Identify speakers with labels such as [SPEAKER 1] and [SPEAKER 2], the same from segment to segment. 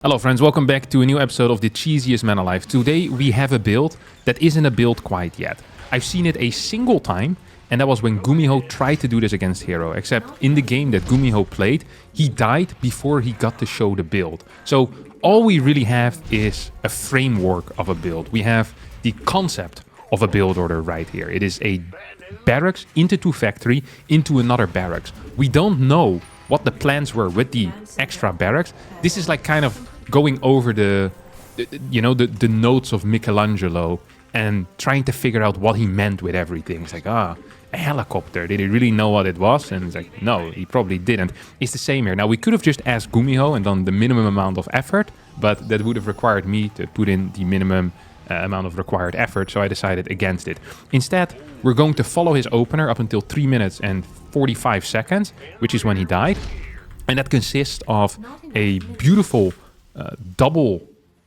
[SPEAKER 1] Hello friends, welcome back to a new episode of the cheesiest man alive. Today we have a build that isn't a build quite yet. I've seen it a single time, and that was when Gumiho tried to do this against Hero, except in the game that Gumiho played, he died before he got to show the build. So all we really have is a framework of a build. We have the concept of a build order right here. It is a barracks into two factory into another barracks. We don't know what the plans were with the extra barracks. This is like kind of going over the notes of Michelangelo and trying to figure out what he meant with everything. It's like, a helicopter. Did he really know what it was? And it's like, no, he probably didn't. It's the same here. Now, we could have just asked Gumiho and done the minimum amount of effort, but that would have required me to put in the minimum amount of required effort, so I decided against it. Instead, we're going to follow his opener up until 3 minutes and 45 seconds, which is when he died. And that consists of a beautiful double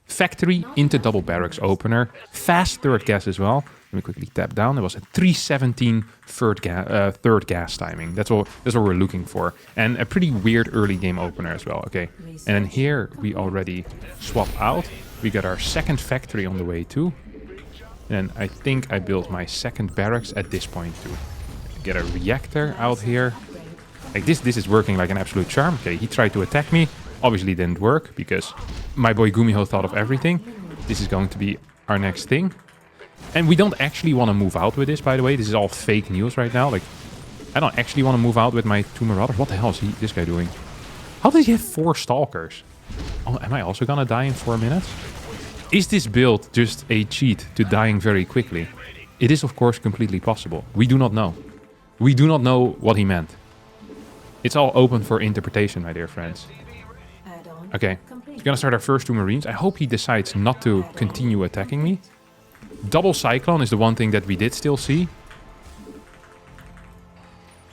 [SPEAKER 1] factory into double barracks opener. Fast third gas as well. Let me quickly tap down. It was a 317 third gas timing. That's what we're looking for. And a pretty weird early game opener as well. Okay. And then here we already swap out. We got our second factory on the way too. And I think I built my second barracks at this point too. Get a reactor out here. Like this is working like an absolute charm. Okay, he tried to attack me. Obviously didn't work because my boy Gumiho thought of everything. This is going to be our next thing. And we don't actually want to move out with this, by the way. This is all fake news right now. Like, I don't actually want to move out with my two Marauders. What the hell is this guy doing? How does he have 4 Stalkers? Oh, am I also gonna die in 4 minutes? Is this build just a cheat to dying very quickly? It is, of course, completely possible. We do not know. We do not know what he meant. It's all open for interpretation, my dear friends. Okay, we're gonna start our first 2 Marines. I hope he decides not to continue attacking me. Double Cyclone is the one thing that we did still see.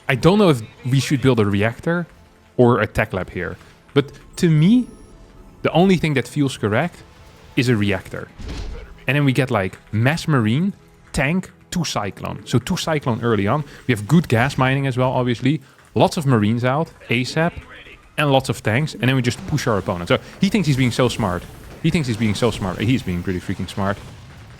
[SPEAKER 1] I don't know if we should build a reactor or a tech lab here. But to me, the only thing that feels correct is a reactor. And then we get like mass marine, tank, 2 cyclone. So 2 cyclone early on. We have good gas mining as well, obviously. Lots of marines out, ASAP, and lots of tanks. And then we just push our opponent. So he thinks he's being so smart. He thinks he's being so smart. He's being pretty freaking smart.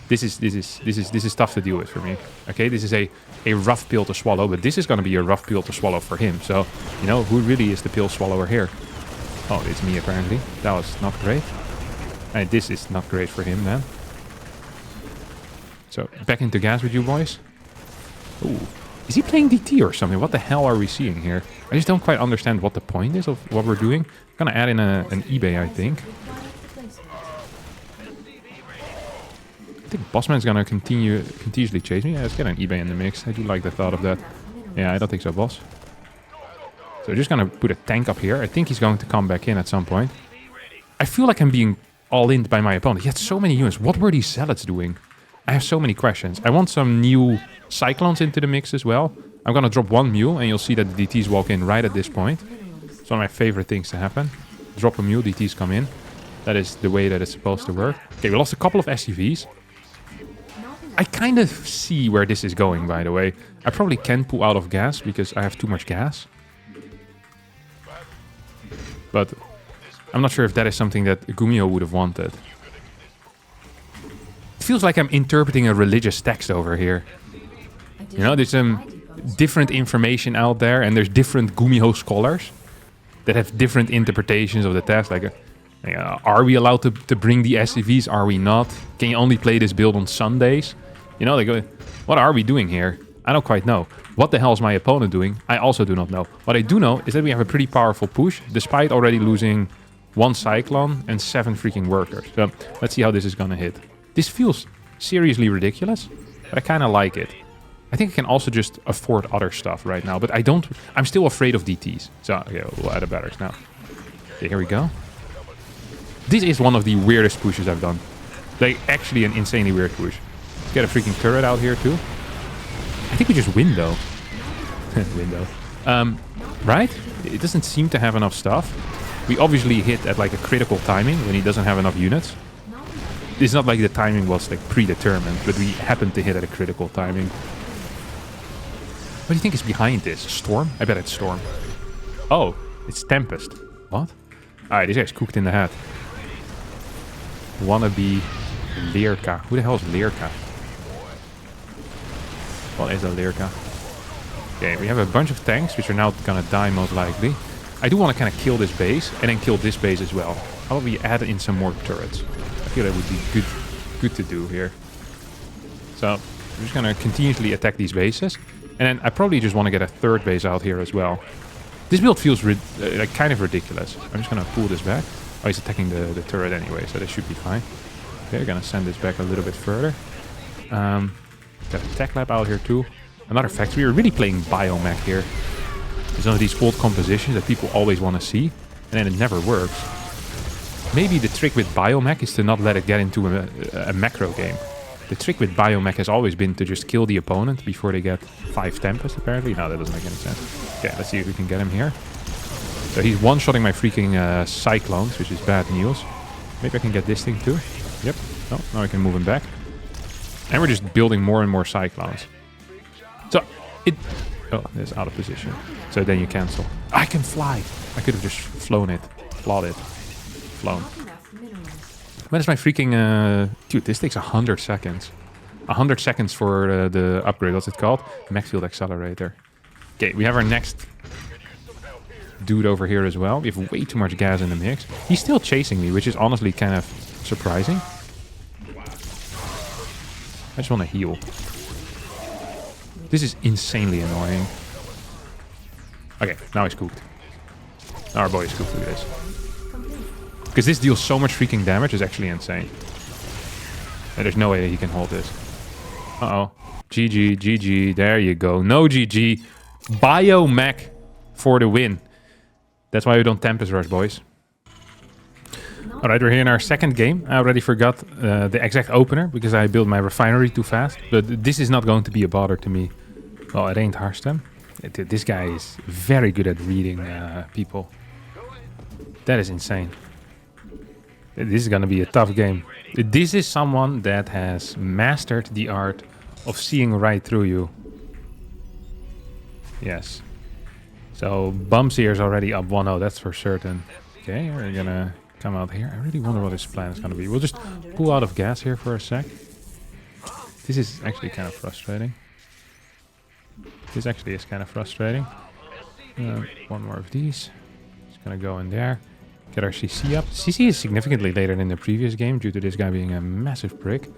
[SPEAKER 1] This is tough to deal with for me. Okay, this is a rough pill to swallow, but this is going to be a rough pill to swallow for him. So, you know, who really is the pill swallower here? Oh, it's me apparently. That was not great. And this is not great for him, man. So, back into gas with you boys. Ooh. Is he playing DT or something? What the hell are we seeing here? I just don't quite understand what the point is of what we're doing. I'm gonna add in an eBay, I think. I think Bossman's gonna continuously chase me. Yeah, let's get an eBay in the mix. I do like the thought of that. Yeah, I don't think so, boss. So just gonna put a tank up here. I think he's going to come back in at some point. I feel like I'm being all-in by my opponent. He had so many units. What were these zealots doing? I have so many questions. I want some new cyclones into the mix as well. I'm gonna drop 1 mule, and you'll see that the DTs walk in right at this point. It's one of my favorite things to happen. Drop a mule, DTs come in. That is the way that it's supposed to work. Okay, we lost a couple of SCVs. I kind of see where this is going, by the way. I probably can't pull out of gas because I have too much gas. But I'm not sure if that is something that Gumiho would have wanted. It feels like I'm interpreting a religious text over here. You know, there's some different information out there, and there's different Gumiho scholars that have different interpretations of the text. Like, are we allowed to bring the SCVs? Are we not? Can you only play this build on Sundays? You know, like, what are we doing here? I don't quite know. What the hell is my opponent doing? I also do not know. What I do know is that we have a pretty powerful push, despite already losing 1 Cyclone and 7 freaking workers. So let's see how this is gonna hit. This feels seriously ridiculous, but I kind of like it. I think I can also just afford other stuff right now, but I'm still afraid of DTs. So, okay, we'll add a barracks now. Okay, here we go. This is one of the weirdest pushes I've done. Like, actually an insanely weird push. Get a freaking turret out here too. I think we just win though. Window. Right? It doesn't seem to have enough stuff. We obviously hit at like a critical timing when he doesn't have enough units. It's not like the timing was like predetermined, but we happened to hit at a critical timing. What do you think is behind this? Storm? I bet it's Storm. Oh, it's Tempest. What? Alright, this guy's cooked in the head. wannabe Leerka. Who the hell is Leerka? What is a Leerka? Okay, we have a bunch of tanks, which are now gonna die most likely. I do want to kind of kill this base, and then kill this base as well. How about we add in some more turrets? I feel that would be good to do here. So, I'm just gonna continuously attack these bases. And then I probably just want to get a third base out here as well. This build feels like kind of ridiculous. I'm just gonna pull this back. Oh, he's attacking the turret anyway, so this should be fine. Okay, we're gonna send this back a little bit further. Got a tech lab out here too. Another factory. We're really playing Biomech here. It's one of these old compositions that people always want to see, and then it never works. Maybe the trick with Biomech is to not let it get into a macro game. The trick with Biomech has always been to just kill the opponent before they get 5 Tempest, apparently. No, that doesn't make any sense. Okay, let's see if we can get him here. So he's one-shotting my freaking Cyclones, which is bad news. Maybe I can get this thing too. Yep. No, now I can move him back. And we're just building more and more Cyclones. So, it... Oh, it's out of position. So then you cancel. I can fly! I could have just flown it. Flawed it. Flown. When is my freaking... Dude, this takes 100 seconds. 100 seconds for the upgrade. What's it called? Mech Field Accelerator. Okay, we have our next dude over here as well. We have way too much gas in the mix. He's still chasing me, which is honestly kind of surprising. I just want to heal. This is insanely annoying. Okay, now he's cooked. Our boy is cooked with this. Because this deals so much freaking damage, it's actually insane. And there's no way that he can hold this. Uh-oh. GG, GG, there you go. No GG. Biomech for the win. That's why we don't Tempest Rush, boys. Alright, we're here in our second game. I already forgot the exact opener because I built my refinery too fast. But this is not going to be a bother to me. Well, it ain't Harstem. This guy is very good at reading people. That is insane. This is going to be a tough game. This is someone that has mastered the art of seeing right through you. Yes. So, Bumps here is already up 1-0, that's for certain. Okay, we're going to come out here. I really wonder what his plan is going to be. We'll just pull out of gas here for a sec. This is actually kind of frustrating. This actually is kind of frustrating. One more of these. Just going to go in there. Get our CC up. CC is significantly later than the previous game due to this guy being a massive prick.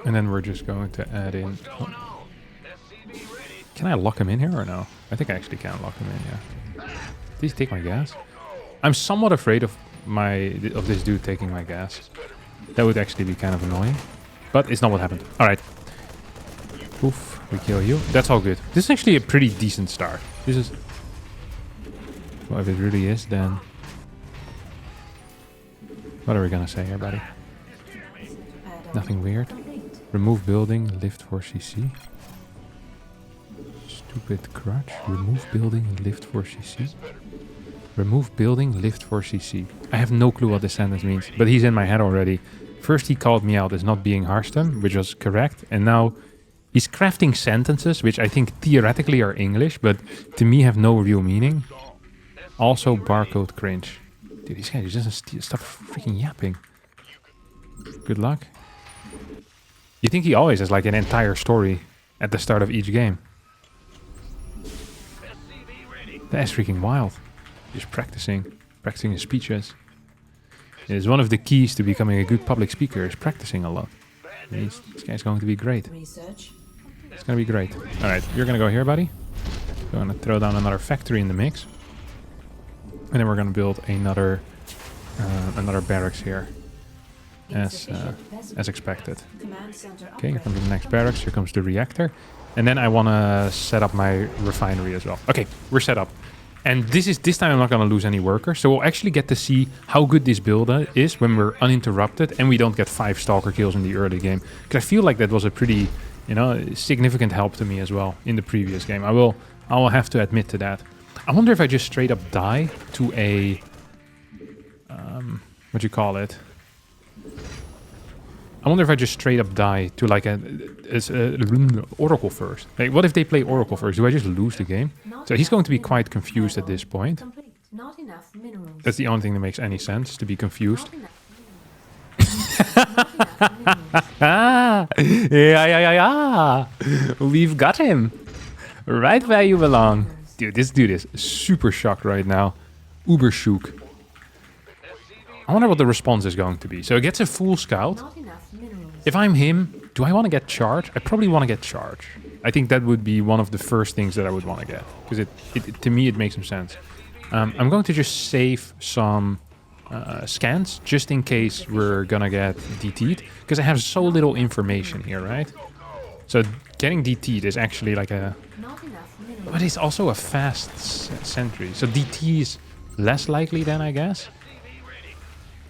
[SPEAKER 1] And then we're just going to add in... Oh. Can I lock him in here or no? I think I actually can lock him in, yeah. Please take my gas. I'm somewhat afraid of this dude taking my gas. That would actually be kind of annoying. But it's not what happened. Alright. Oof, we kill you. That's all good. This is actually a pretty decent start. This is... Well, if it really is, then... What are we gonna say here, buddy? Nothing weird. Remove building, lift for CC. Stupid crutch. Remove building, lift for CC. Remove building, lift for CC. I have no clue what this sentence means, but he's in my head already. First he called me out as not being Harstem, which was correct, and now he's crafting sentences, which I think theoretically are English, but to me have no real meaning. Also barcode cringe. Dude, this guy just doesn't stop freaking yapping. Good luck. You think he always has like an entire story at the start of each game. That's freaking wild. Just practicing his speeches. It is one of the keys to becoming a good public speaker, is practicing a lot. This guy's going to be great. It's going to be great. Alright, you're going to go here, buddy. We're going to throw down another factory in the mix. And then we're going to build another barracks here. As expected. Okay, here comes the next barracks. Here comes the reactor. And then I want to set up my refinery as well. Okay, we're set up. And this time I'm not going to lose any workers. So we'll actually get to see how good this build is when we're uninterrupted and we don't get 5 stalker kills in the early game. Because I feel like that was a pretty, significant help to me as well in the previous game. I will have to admit to that. I wonder if I just straight up die to a... what do you call it? I wonder if I just straight up die to like a Oracle first. Like, what if they play Oracle first? Do I just lose the game? So he's going to be quite confused at this point. That's the only thing that makes any sense, to be confused. Ah, yeah. We've got him. Right where you belong. Dude, this dude is super shocked right now. Uber shook. I wonder what the response is going to be. So it gets a full scout. If I'm him, do I want to get charge? I probably want to get charge. I think that would be one of the first things that I would want to get. Because to me, it makes some sense. I'm going to just save some scans just in case we're gonna get DT'd. Because I have so little information here, right? So getting DT'd is actually like a... But it's also a fast sentry. So DT is less likely then, I guess.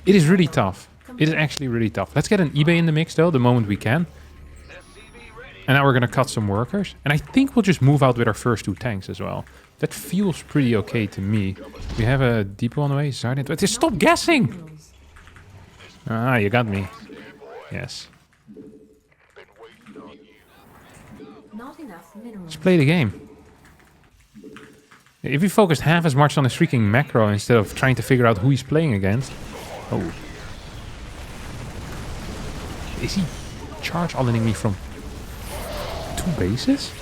[SPEAKER 1] It is really tough. It is actually really tough. Let's get an eBay in the mix though, the moment we can. And now we're gonna cut some workers. And I think we'll just move out with our first 2 tanks as well. That feels pretty okay to me. We have a depot on the way. Sergeant, just stop guessing! Ah, you got me. Yes. Let's play the game. If he focused half as much on his freaking macro instead of trying to figure out who he's playing against. Oh. Is he charge all-inning me from 2 bases?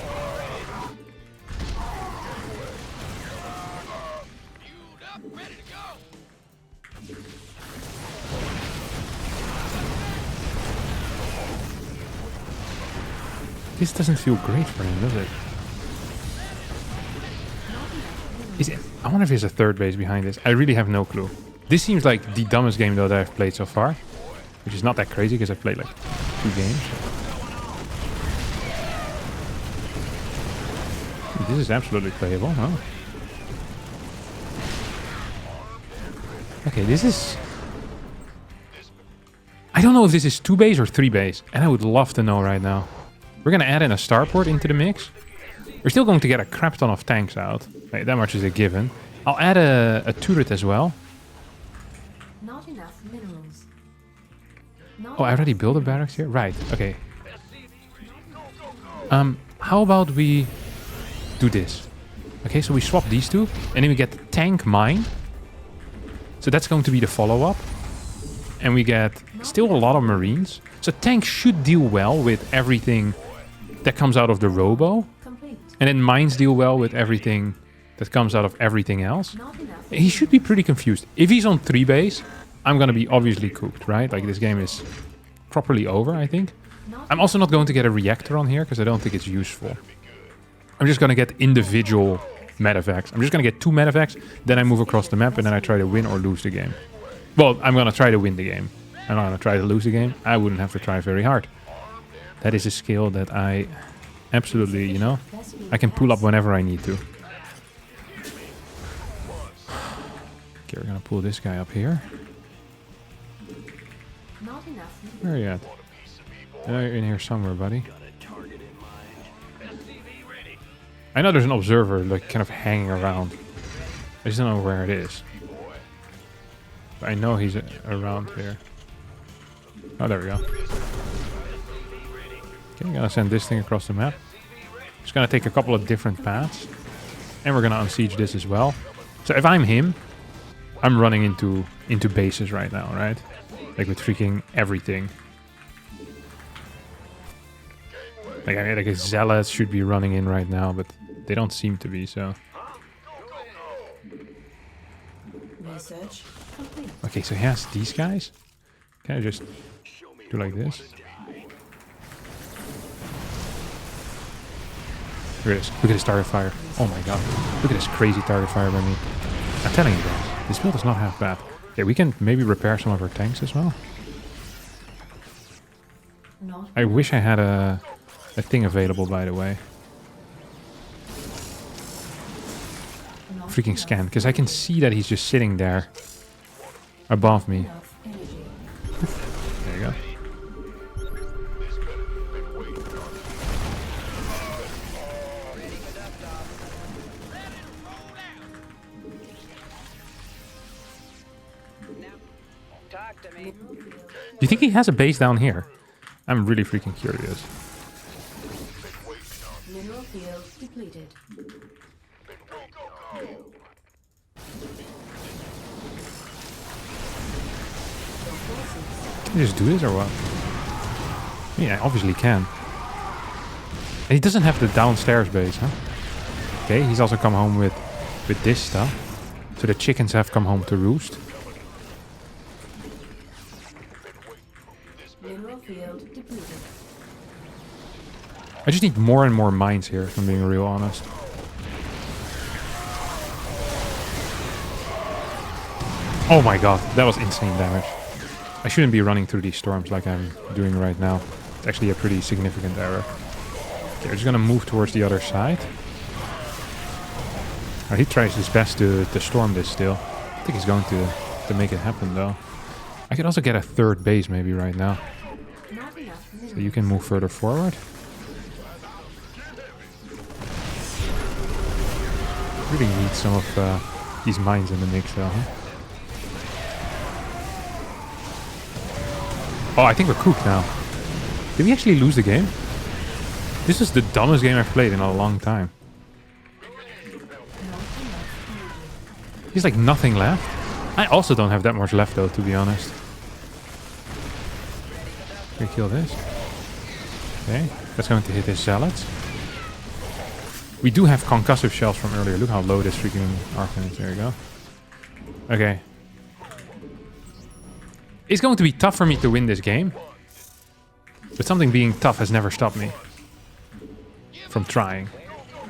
[SPEAKER 1] This doesn't feel great for him, does it? I wonder if there's a 3rd base behind this. I really have no clue. This seems like the dumbest game though that I've played so far. Which is not that crazy because I've played like 2 games. This is absolutely playable, huh? Okay, this is... I don't know if this is 2 base or 3 base. And I would love to know right now. We're going to add in a starport into the mix. We're still going to get a crap ton of tanks out. Right, that much is a given. I'll add a turret as well.
[SPEAKER 2] Not enough minerals.
[SPEAKER 1] Oh, I already built a barracks here? Right, okay. How about we do this? Okay, so we swap these 2. And then we get tank mine. So that's going to be the follow-up. And we get still a lot of marines. So tanks should deal well with everything that comes out of the robo. And then mines deal well with everything that comes out of everything else. He should be pretty confused. If he's on 3 base, I'm going to be obviously cooked, right? Like this game is properly over, I think. I'm also not going to get a reactor on here because I don't think it's useful. I'm just going to get individual medevacs. I'm just going to get 2 medevacs, then I move across the map and then I try to win or lose the game. Well, I'm going to try to win the game. I'm not going to try to lose the game. I wouldn't have to try very hard. That is a skill that I absolutely, you know, I can pull up whenever I need to. Okay, we're going to pull this guy up here. Where are you at? You're in here somewhere, buddy. I know there's an observer, like, kind of hanging around. I just don't know where it is. But I know he's around here. Oh, there we go. Okay, I'm gonna send this thing across the map. It's gonna take a couple of different paths. And we're gonna unsiege this as well. So if I'm him, I'm running into bases right now, right? Like with freaking everything. Like a zealot should be running in right now, but they don't seem to be, so.
[SPEAKER 2] Research complete.
[SPEAKER 1] Okay, so he has these guys. Can I just do like this? Look at this. Look at this target fire. Oh my god. Look at this crazy target fire by me. I'm telling you guys, this build is not half bad. Okay, we can maybe repair some of our tanks as well. I wish I had a thing available, by the way. Freaking scan, because I can see that he's just sitting there above me. There you go. Do you think he has a base down here? I'm really freaking curious.
[SPEAKER 2] Mineral field depleted.
[SPEAKER 1] Can you just do this or what? Yeah, obviously can. And he doesn't have the downstairs base, huh? Okay, he's also come home with this stuff. So the chickens have come home to roost.
[SPEAKER 2] Mineral field depleted.
[SPEAKER 1] I just need more and more mines here, if I'm being real honest. Oh my god, that was insane damage. I shouldn't be running through these storms like I'm doing right now. It's actually a pretty significant error. Okay, we're just gonna move towards the other side. Oh, he tries his best to storm this still. I think he's going to make it happen though. I could also get a third base maybe right now.
[SPEAKER 2] Not enough minerals.
[SPEAKER 1] So you can move further forward. Really need some of these mines in the mix though, huh? Oh, I think we're cooked now. Did we actually lose the game? This is the dumbest game I've played in a long time. There's like nothing left. I also don't have that much left though, to be honest. Can we kill this? Okay, that's going to hit his zealots. We do have concussive shells from earlier. Look how low this freaking Arcan is. There you go. Okay. It's going to be tough for me to win this game. But something being tough has never stopped me from trying.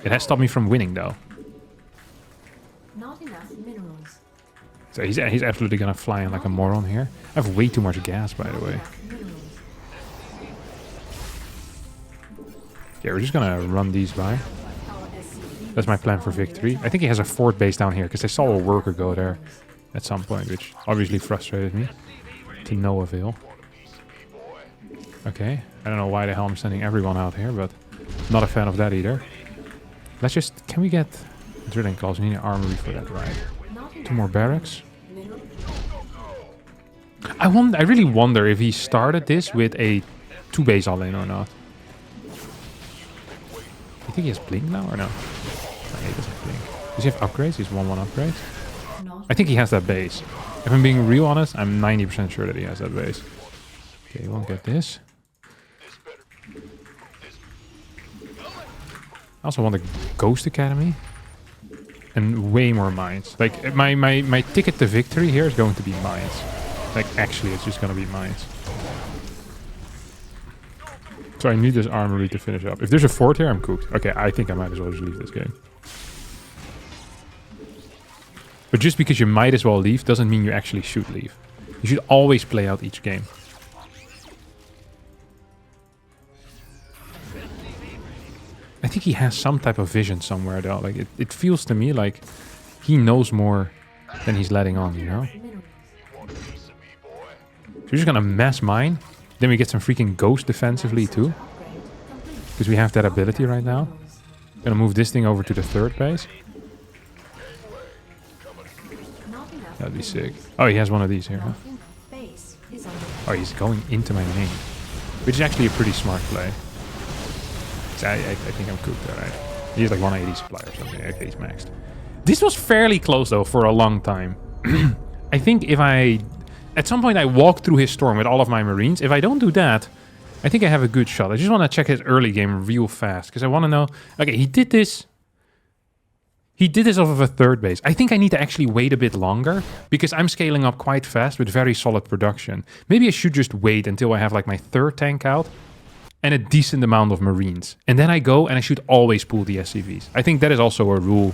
[SPEAKER 1] It has stopped me from winning though.
[SPEAKER 2] Not enough minerals.
[SPEAKER 1] So he's absolutely gonna fly in like a moron here. I have way too much gas, by the way.
[SPEAKER 2] Enough minerals.
[SPEAKER 1] Yeah, we're just gonna run these by.
[SPEAKER 2] Our SCV
[SPEAKER 1] That's my plan for victory. I think he has a fort base down here because I saw a worker go there at some point, which obviously frustrated me to no avail. Okay, I don't know why the hell I'm sending everyone out here, but not a fan of that either. Let's just... Can we get drilling claws? We need an armory for that, right?
[SPEAKER 2] Not
[SPEAKER 1] 2 more barracks.
[SPEAKER 2] mineral.
[SPEAKER 1] I really wonder if he started this with a 2 base all-in or not. You think he has blink now or no? No, he doesn't blink. Does he have upgrades? He's 1-1 upgrades.
[SPEAKER 2] Not
[SPEAKER 1] I think he has that base. If I'm being real honest, I'm 90% sure that he has that base. Okay, he won't get this. I also want a Ghost Academy. And way more mines. Like, my ticket to victory here is going to be mines. Like, actually, it's just going to be mines. So I need this armory to finish up. If there's a fort here, I'm cooked. Okay, I think I might as well just leave this game. But just because you might as well leave doesn't mean you actually should leave. You should always play out each game. I think he has some type of vision somewhere though. Like it feels to me like he knows more than he's letting on, you know?
[SPEAKER 2] minerals.
[SPEAKER 1] So we're just gonna mass mine. Then we get some freaking ghost defensively too.
[SPEAKER 2] Upgrade complete.
[SPEAKER 1] Because we have that ability right now.
[SPEAKER 2] Minerals.
[SPEAKER 1] Gonna move this thing over to the 3rd base.
[SPEAKER 2] Not enough
[SPEAKER 1] That'd be
[SPEAKER 2] minerals.
[SPEAKER 1] sick. Oh, he has one of these here, huh?
[SPEAKER 2] Not enough base is under
[SPEAKER 1] Oh, he's going into my main. Which is actually a pretty smart play. So I think I'm cooked there, right? He's like 180 supply or something. Okay, he's maxed. This was fairly close though for a long time. I think if at some point I walk through his storm with all of my marines. If I don't do that, I think I have a good shot. I just want to check his early game real fast because I want to know. Okay, he did this. He did this off of a 3rd base. I think I need to actually wait a bit longer because I'm scaling up quite fast with very solid production. Maybe I should just wait until I have like my 3rd tank out and a decent amount of marines. And then I go and I should always pull the SCVs. I think that is also a rule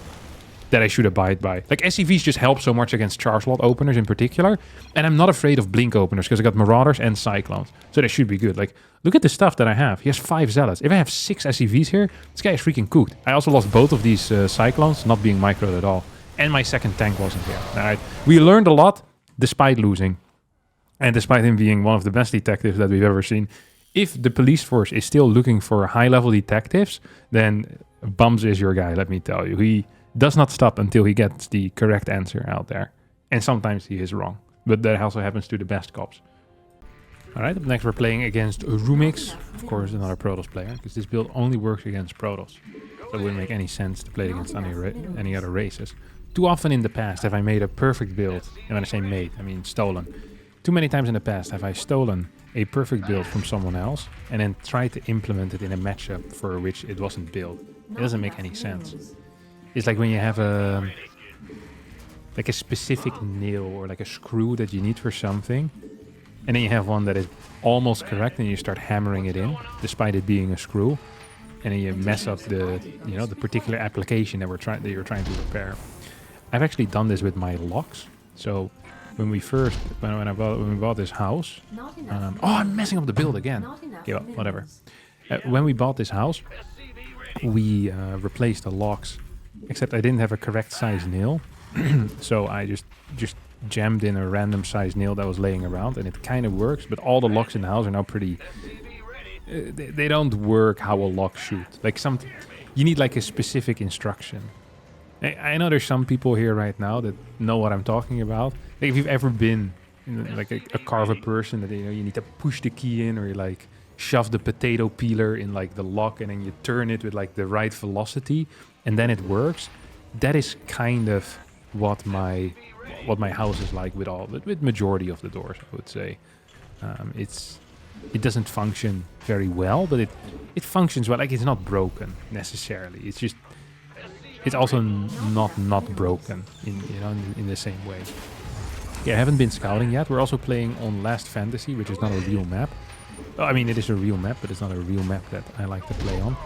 [SPEAKER 1] that I should abide by. Like SCVs just help so much against charge lot openers in particular. And I'm not afraid of blink openers because I got Marauders and Cyclones. So that should be good. Like, look at the stuff that I have. He has 5 Zealots. If I have 6 SCVs here, this guy is freaking cooked. I also lost both of these Cyclones, not being microed at all. And my 2nd tank wasn't here. Alright, we learned a lot despite losing. And despite him being one of the best detectives that we've ever seen. If the police force is still looking for high-level detectives, then Bums is your guy, let me tell you. He does not stop until he gets the correct answer out there. And sometimes he is wrong. But that also happens to the best cops. Alright, up next we're playing against Rumix. Of course, another Protoss player. Because this build only works against Protoss. So it wouldn't make any sense to play it against any other races. Too often in the past have I made a perfect build. And when I say made, I mean stolen. Too many times in the past have I stolen a perfect build from someone else and then tried to implement it in a matchup for which it wasn't built. It doesn't make any sense. It's like when you have a specific nail or like a screw that you need for something, and then you have one that is almost correct, and you start hammering it in, despite it being a screw, and then you mess up the the particular application that you're trying to repair. I've actually done this with my locks. So when we bought this house, I'm messing up the build again. Okay, well, whatever. When we bought this house, we replaced the locks, except I didn't have a correct size nail. So I just jammed in a random size nail that was laying around, and it kind of works, but all the locks in the house are now pretty... they don't work how a lock should. Like you need like a specific instruction. I know there's some people here right now that know what I'm talking about. Like if you've ever been like a carver person, that you need to push the key in, or you like shove the potato peeler in like the lock, and then you turn it with like the right velocity, and then it works. That is kind of what my house is like with majority of the doors, I would say. It doesn't function very well, but it functions well. Like it's not broken necessarily. It's also not broken in the same way. Yeah, I haven't been scouting yet. We're also playing on Last Fantasy, which is not a real map. I mean, it is a real map, but it's not a real map that I like to play on.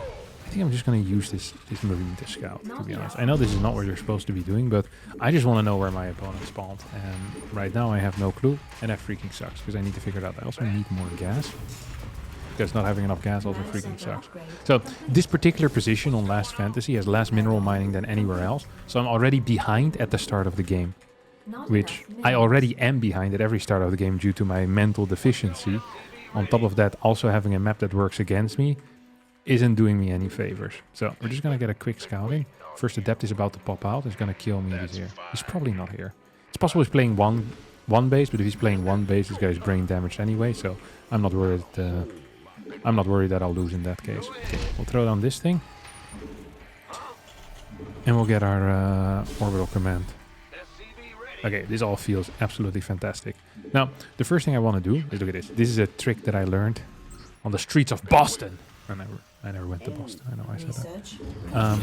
[SPEAKER 1] I think I'm just going to use this Marine to scout, to be honest. I know this is not what you're supposed to be doing, but I just want to know where my opponent spawned. And right now I have no clue, and that freaking sucks, because I need to figure it out. I also need more gas, because not having enough gas also freaking sucks. So this particular position on Last Fantasy has less mineral mining than anywhere else, so I'm already behind at the start of the game, which I already am behind at every start of the game due to my mental deficiency. On top of that, also having a map that works against me isn't doing me any favors. So we're just gonna get a quick scouting. First adept is about to pop out. He's gonna kill me. He's here. He's probably not here. It's possible he's playing one base, but if he's playing one base, this guy's brain damaged anyway. So I'm not worried. I'm not worried that I'll lose in that case. Okay, we'll throw down this thing, and we'll get our orbital command. Okay, this all feels absolutely fantastic. Now, the first thing I want to do is look at this. This is a trick that I learned on the streets of Boston. I never went to Boston. I know I said that.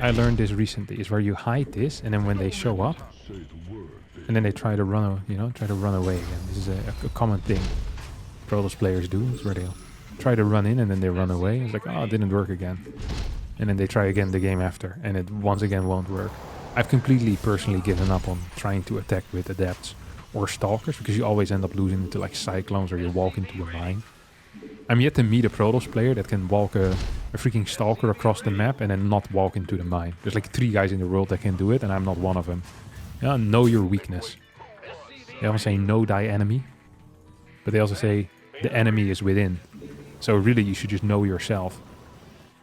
[SPEAKER 1] I learned this recently. Is where you hide this, and then when they show up, and then they try to run away again. This is a common thing Protoss players do. Is where they'll try to run in, and then they run away. It's like, oh, it didn't work again, and then they try again the game after, and it once again won't work. I've completely personally given up on trying to attack with adepts or stalkers, because you always end up losing into like cyclones, or you walk into a mine. I'm yet to meet a Protoss player that can walk a freaking stalker across the map and then not walk into the mine. There's like 3 guys in the world that can do it, and I'm not one of them. Yeah, know your weakness. They always say no die enemy, but they also say the enemy is within. So really you should just know yourself.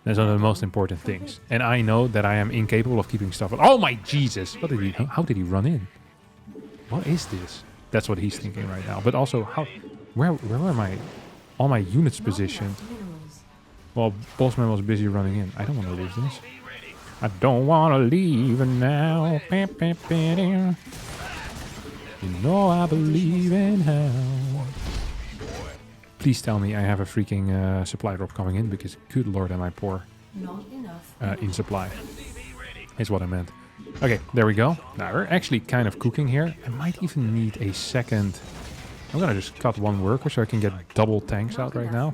[SPEAKER 1] That's one of the most important things. And I know that I am incapable of keeping stuff. Oh my Jesus! How did he run in? What is this? That's what he's thinking right now. But also, where were all my units positioned? Well, Bossman was busy running in. I don't want to lose this. I don't want to leave now. You know I believe in hell. Please tell me I have a freaking supply drop coming in, because good lord am I poor in supply. Is what I meant. Okay, there we go. Now we're actually kind of cooking here. I might even need a second. I'm gonna just cut one worker so I can get double tanks out right now.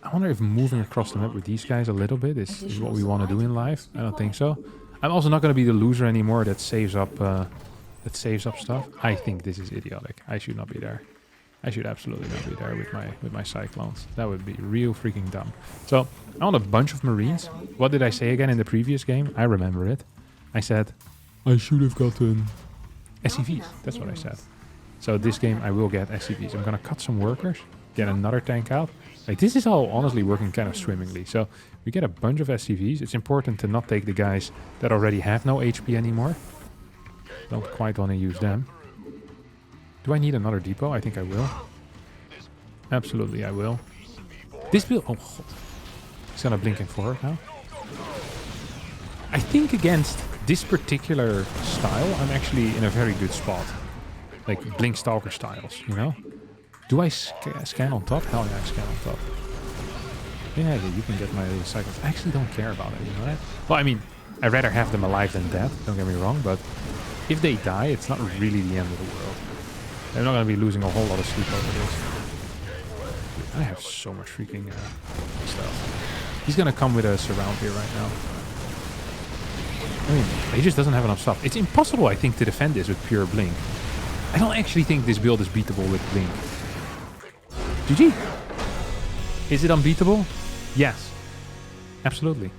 [SPEAKER 1] I wonder if moving across the map with these guys a little bit is what we want to do in life. I don't think so. I'm also not gonna be the loser anymore that saves up stuff. I think this is idiotic. I should not be there. I should absolutely not be there with my cyclones. That would be real freaking dumb. So I want a bunch of Marines. What did I say again in the previous game? I remember it. I said I should have gotten SCVs. That's what I said. So this game I will get SCVs. I'm gonna cut some workers, get another tank out. Like, this is all honestly working kind of swimmingly. So we get a bunch of SCVs. It's important to not take the guys that already have no HP anymore. Don't quite want to use them. Do I need another depot? I think I will. Absolutely, I will. This build... Oh, God. It's gonna blink in forward now. I think against this particular style, I'm actually in a very good spot. like Blink Stalker styles, you know? Do I scan on top? Hell yeah, I scan on top. Yeah, you can get my cycles. I actually don't care about it, you know that? Well, I mean, I'd rather have them alive than dead, don't get me wrong, but if they die, it's not really the end of the world. I'm not going to be losing a whole lot of sleep over this. I have so much freaking stuff. He's going to come with a surround here right now. I mean, he just doesn't have enough stuff. It's impossible, I think, to defend this with pure Blink. I don't actually think this build is beatable with Blink. GG. Is it unbeatable? Yes. Absolutely.